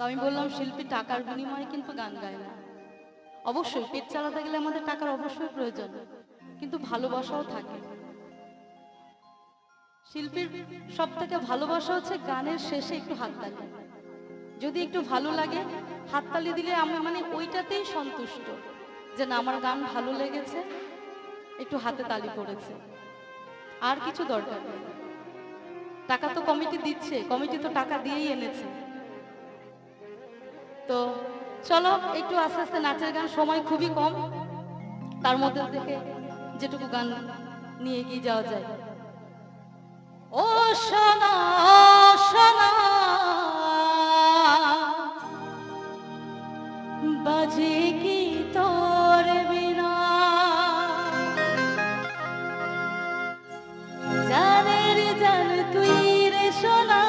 তো আমি বললাম শিল্পী টাকার বিনিময়ে কিন্তু গান গায় না। অবশ্যই পেট চালাতে গেলে আমাদের টাকার অবশ্যই প্রয়োজন, কিন্তু ভালোবাসাও থাকে। শিল্পীর সব থেকে ভালোবাসা হচ্ছে গানের শেষে একটু হাততালি। যদি একটু ভালো লাগে হাততালি দিলে আমি ওইটাতেই সন্তুষ্ট, যে না আমার গান ভালো লেগেছে, একটু হাতে তালি পড়েছে, আর কিছু দরকার নেই। টাকা তো কমিটি দিচ্ছে, কমিটি তো টাকা দিয়েই এনেছে। তো চলো একটু আস্তে আস্তে নাচের গান, সময় খুবই কম, তার মধ্যে থেকে যেটুকু গান নিয়ে এগিয়ে যাওয়া যায়। ও সোনা সোনা বাজে কি তোর বিনা, জানের জান তুই রে সোনা,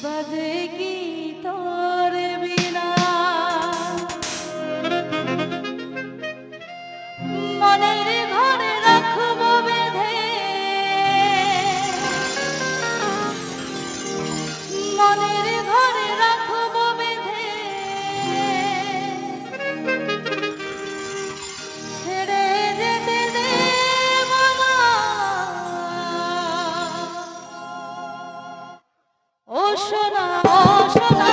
বাজে কি তোর বিনা, মনের ঘরে রাখবো বেঁধে, মনের ঘরে রাখবো বেঁধে, ছেড়ে যেতে দেব না। ও সোনা ও সোনা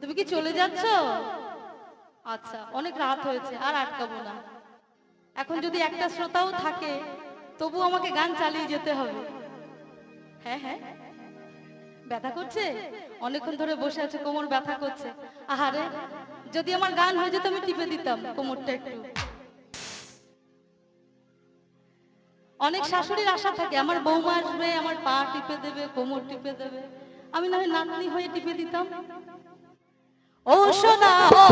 তুমি কি চলে যাচ্ছ? আচ্ছা, অনেক রাত হয়েছে, আর আটকাবো না। এখন যদি একটা শ্রোতাও থাকে তবু আমাকে গান চালিয়ে যেতে হবে। হ্যাঁ হ্যাঁ, ব্যথা করছে, অনেকক্ষণ ধরে বসে আছে, কোমর ব্যথা করছে। আহারে, যদি আমার গান হয়ে যেত আমি টিপে দিতাম কোমরটা একটু। অনেক শাশুড়ির আশা থাকে আমার বৌমা আসবে, আমার পা টিপে দেবে, কোমর টিপে দেবে, আমি না হয় নাতনি হয়ে টিপে দিতাম। ও সোনা ও